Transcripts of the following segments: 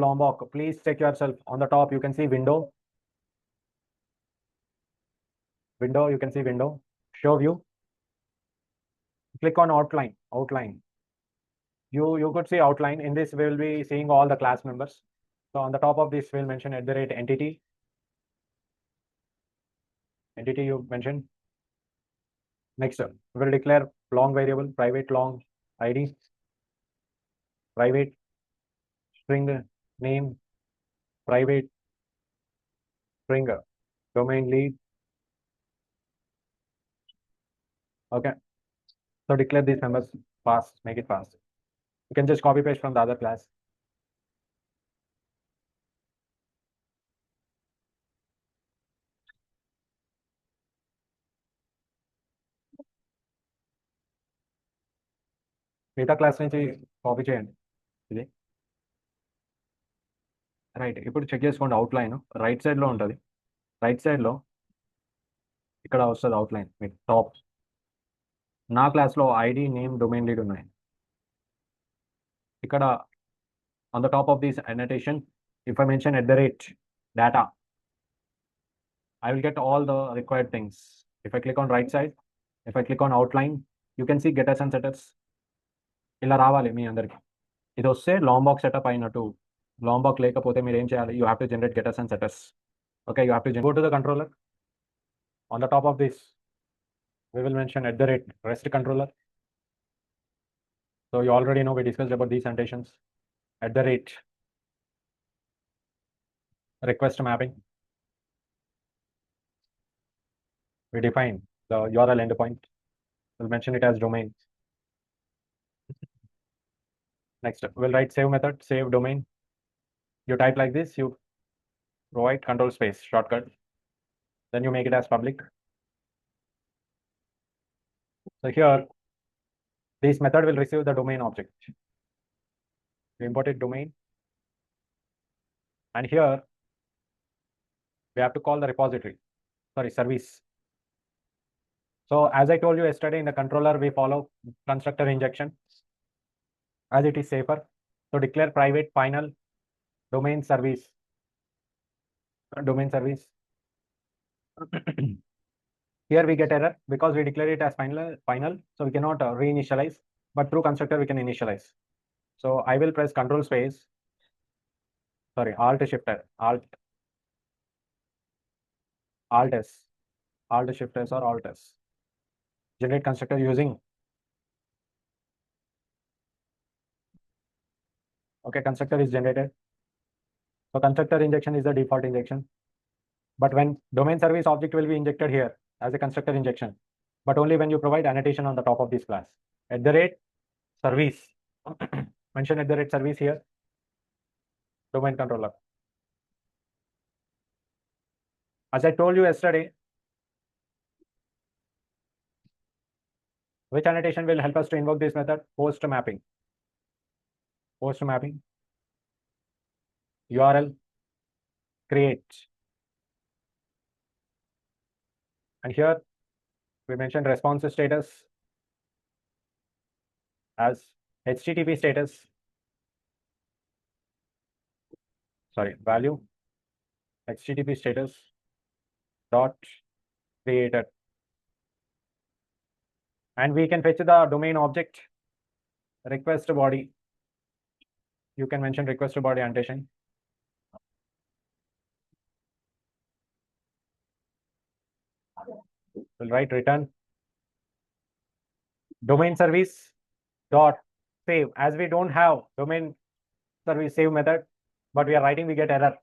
Lombok. Please check yourself. On the top, you can see window. Window, you can see window. Show view. Click on outline. Outline. You could see outline. In this, we will be seeing all the class members. So on the top of this, we'll mention at the rate entity. Entity you mentioned. Next, we will declare long variable, private long ID, private string name, private string domain lead. Okay. So declare these members fast, make it fast. You can just copy paste from the other class. మిగతా class నుంచి copy చేయండి ఇది right. ఇప్పుడు check చేసుకోండి outline right సైడ్లో ఉంటుంది. Right సైడ్లో ఇక్కడ వస్తుంది అవుట్లైన్ మీకు టాప్. నా క్లాస్లో ఐడి నేమ్ డొమైన్ లీడ్ ఉన్నాయి. ఇక్కడ on the top of this annotation, if I mention at the rate data, I will get all the required things. If I click on right side, if I click on outline, you can see getters and setters. ఇలా రావాలి మీ అందరికి. ఇది వస్తే లాంబాక్ setup అయినట్టు. లాంబాక్ లేకపోతే మీరు ఏం చేయాలి? You have to generate getters and setters. Okay, you have to go to the controller. On the top of this, we will mention at the rate rest controller. So you already know we discussed about these annotations. At the rate request mapping. We define the URL endpoint. We'll mention it as domain. Next, we'll write save method, save domain. You type like this, you provide control space shortcut. Then you make it as public. So here, this method will receive the domain object. We imported domain. And here, we have to call the repository, sorry, service. So as I told you yesterday in the controller, we follow constructor injection as it is safer. So declare private final domain service. Domain service. Here we get error because we declare it as final, so we cannot reinitialize, but through constructor we can initialize. So I will press control space, sorry, alt shift S, alt shift S or alt S. Generate constructor using. Okay, constructor is generated. So constructor injection is the default injection. But when domain service object will be injected here as a constructor injection, but only when you provide annotation on the top of this class. At the rate service, mention at the rate service here, domain controller. As I told you yesterday, which annotation will help us to invoke this method? Post mapping. Post mapping. URL create. And here we mentioned response status as HTTP status. Sorry, value HTTP status dot created. And we can fetch the domain object request body. You can mention request body annotation. We'll write return domain service dot save. As we don't have domain service save method, but we are writing, we get error.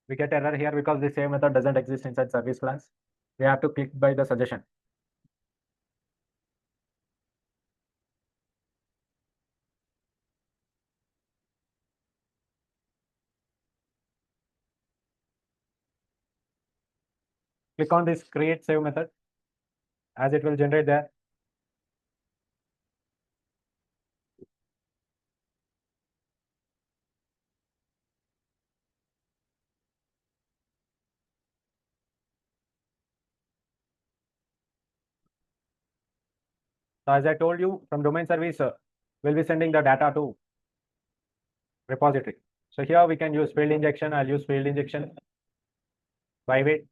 We get error here because the save method doesn't exist inside service class. We have to click by the suggestion. Click on this create save method as it will generate there. So as I told you, from domain service, will be sending the data to repository. So here we can use field injection. I'll use field injection, private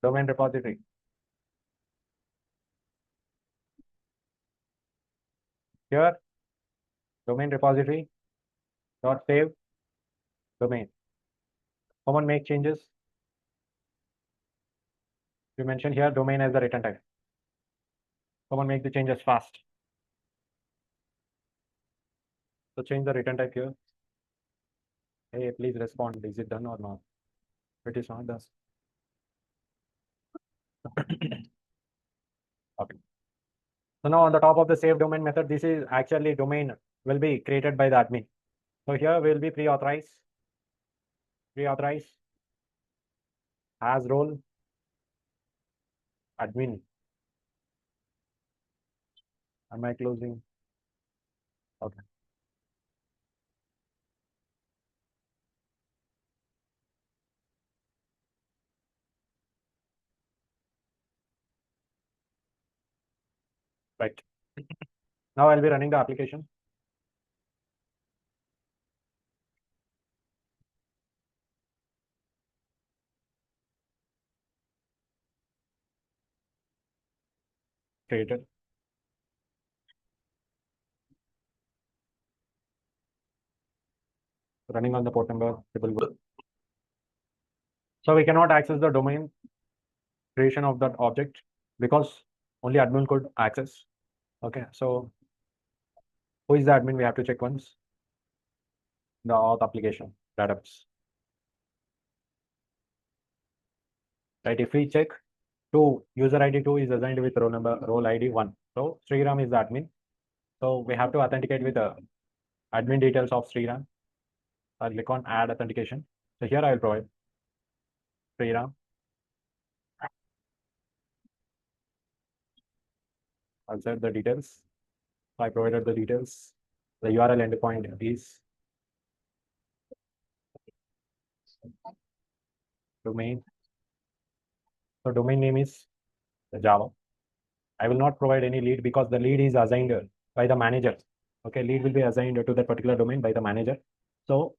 domain repository. Here, domain repository dot save domain. Someone make changes. We mention here domain as the return type. Someone make the changes fast. So change the return type here. Hey, please respond. Is it done or not? It is not done. Okay. So now on the top of the save domain method, this is actually domain will be created by the admin. So here will be pre-authorize as role admin. Am I closing? Okay. Right. Now I'll be running the application. Created. Running on the port number. So we cannot access the domain creation of that object because only admin could access. Okay. So who is the admin? We have to check once. The auth application database. Right. If we check 2, user ID 2 is assigned with role number, role ID 1. So Sriram is the admin. So we have to authenticate with the admin details of Sriram. I'll click on add authentication. So here I will provide Sriram. I'll set the details. I provided the details. The URL endpoint is domain. So domain name is Java. I will not provide any lead because the lead is assigned by the manager. Okay, lead will be assigned to that particular domain by the manager. So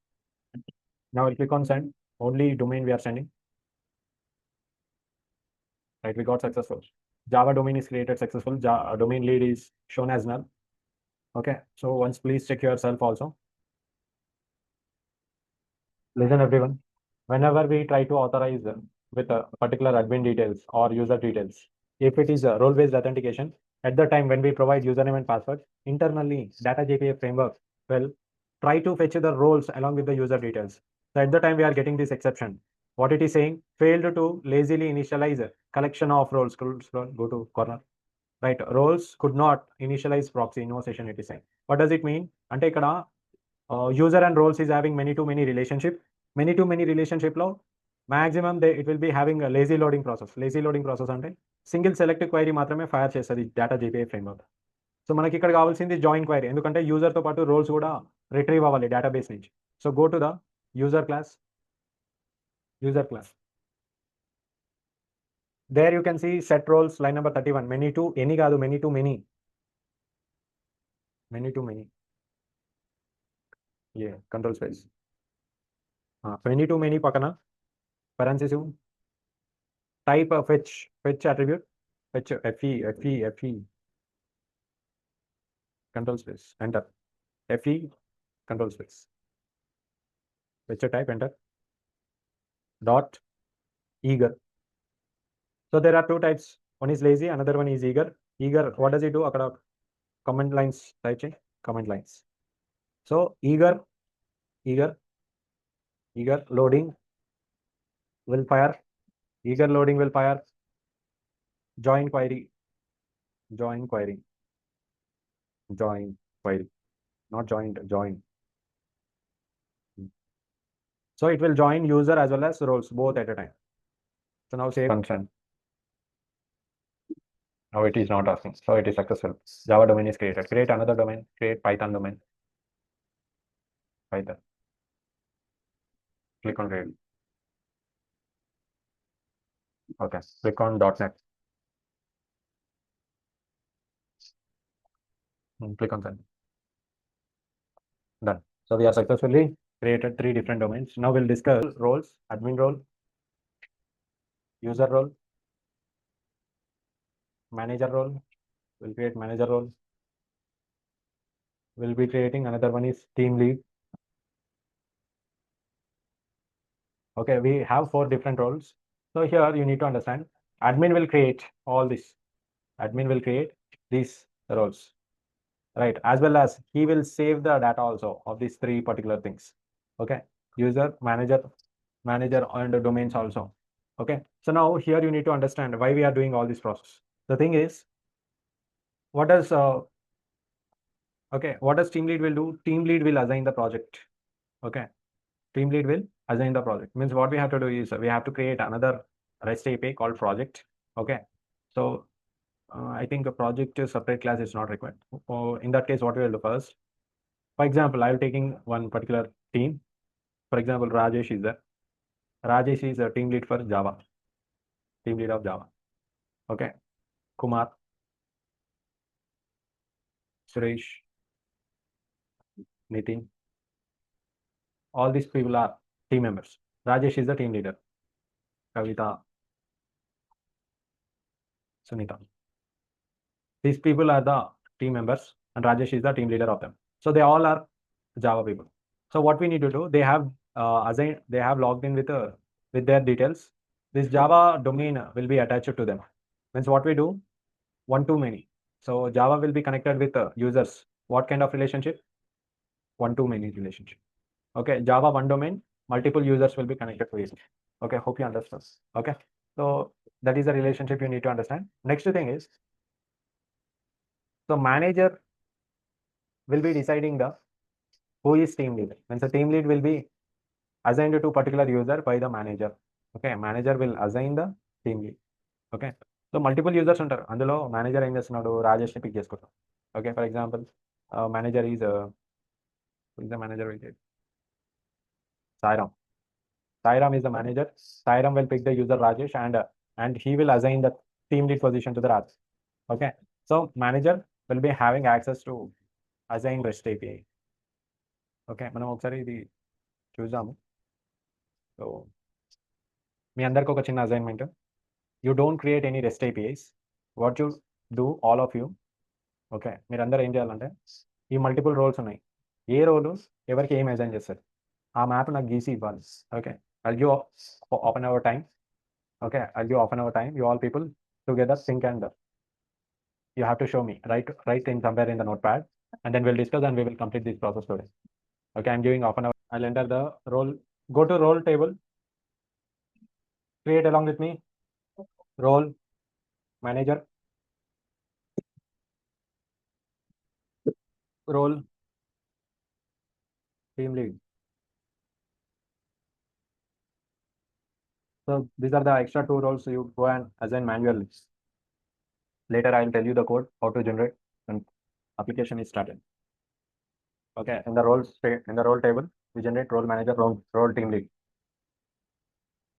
now I'll click on send. Only domain we are sending. Right, we got successful. Java domain is created successful. Domain lead is shown as null. Okay, so once please check yourself also. Listen everyone. Whenever we try to authorize with a particular admin details or user details, if it is a role-based authentication, at the time when we provide username and password, internally data JPA framework will try to fetch the roles along with the user details. So at the time we are getting this exception. What it is saying, failed to lazily initialize a collection of roles. Scroll, go to corner. Right, roles could not initialize proxy, no session it is saying. What does it mean? Ante ikkada user and roles is having many to many relationship. Many to many relationship lo maximum it will be having a lazy loading process. Lazy loading process ante single select query మాత్రమే fire చేస్తుంది data JPA framework. So మనకి ఇక్కడ కావాల్సింది join query, ఎందుకంటే యూజర్తో పాటు roles కూడా retrieve అవ్వాలి database నుంచి. So go to the user class. There you can see set roles line number 31. Many to any కాదు, many to many. Many to many. Yeah, control space. Many to many పక్కన parenthesis type of fetch attribute fe control space enter fe control space fetch type enter dot eager. So there are two types, one is lazy, another one is eager. What does it do? Akada comment lines type change, comment lines. So eager loading will fire, eager loading will fire join query, not joined, join. So it will join user as well as roles both at a time. So now save consent. Now it is not asking. So it is successful. Java domain is created. Create another domain. Create Python domain. Python. Click on create. Okay. Click on .NET. Click on send. Done. So we have successfully created 3 different domains. Now we'll discuss roles: admin role, user role, manager role. We'll create manager role. We'll be creating another one is team lead. Okay, we have 4 different roles. So here you need to understand admin will create all this. Admin will create these roles, right? As well as he will save the data also of these 3 particular things. Okay, user, manager and the domains also. Okay, so now here you need to understand why we are doing all this process. The thing is, what does okay, what does team lead will do? Team lead will assign the project. Okay, team lead will assign the project. Means what we have to do is we have to create another REST API called project. Okay, so I think a project separate class is not required. In that case, what we will do first? For example, I am taking one particular team. For example, Rajesh is there. Rajesh is a team lead for Java, team lead of Java. Okay, Kumar, Suresh, Nitin, all these people are team members. Rajesh is the team leader. Kavita, Sunita. These people are the team members, and Rajesh is the team leader of them. So they all are Java people. So what we need to do, they have assigned, they have logged in with their details. This Java domain will be attached to them. Means what we do, one to many. So Java will be connected with users. What kind of relationship? One to many relationship. Okay, Java one domain, multiple users will be connected to it. Okay, hope you understand. Okay, so that is the relationship you need to understand. Next thing is, so manager will be deciding the who is team lead. Means the team lead will be assigned to particular user by the manager. Okay, manager will assign the team lead. Okay, so multiple users ఉంటారు అందులో manager ఏం చేస్తున్నాడు రాజేష్ని pick చేసుకుంటాం. Okay, for example manager is the manager Sairam. Sairam is the manager. Sairam will pick the user Rajesh and he will assign the team lead position to the Raj. Okay, so manager will be having access to assign REST API. Okay, మనం ఒకసారి ఇది చూద్దాము. So మీ అందరికి ఒక చిన్న assignment. You don't create any rest APIs. What you do all of you. Okay, మీరందరూ ఏం చేయాలంటే ఈ మల్టిపుల్ రోల్స్ ఉన్నాయి. ఏ రోలు ఎవరికి ఏం అసైన్ చేస్తారు ఆ మ్యాప్ నాకు గీసి ఇవ్వాలి. Okay, I'll give half an hour time. Okay, I'll give half an hour time. You all people together sync and you have to show me, write in somewhere in the notepad, and then we'll discuss and we will complete this process today. Okay, I'm giving half an hour. I'll enter the role. Go to role table. Create along with me role manager, role team lead. So these are the extra 2 roles you go and assign manually. Later I'll tell you the code how to generate and application is started. Okay, in the role table we generate role manager, role team lead.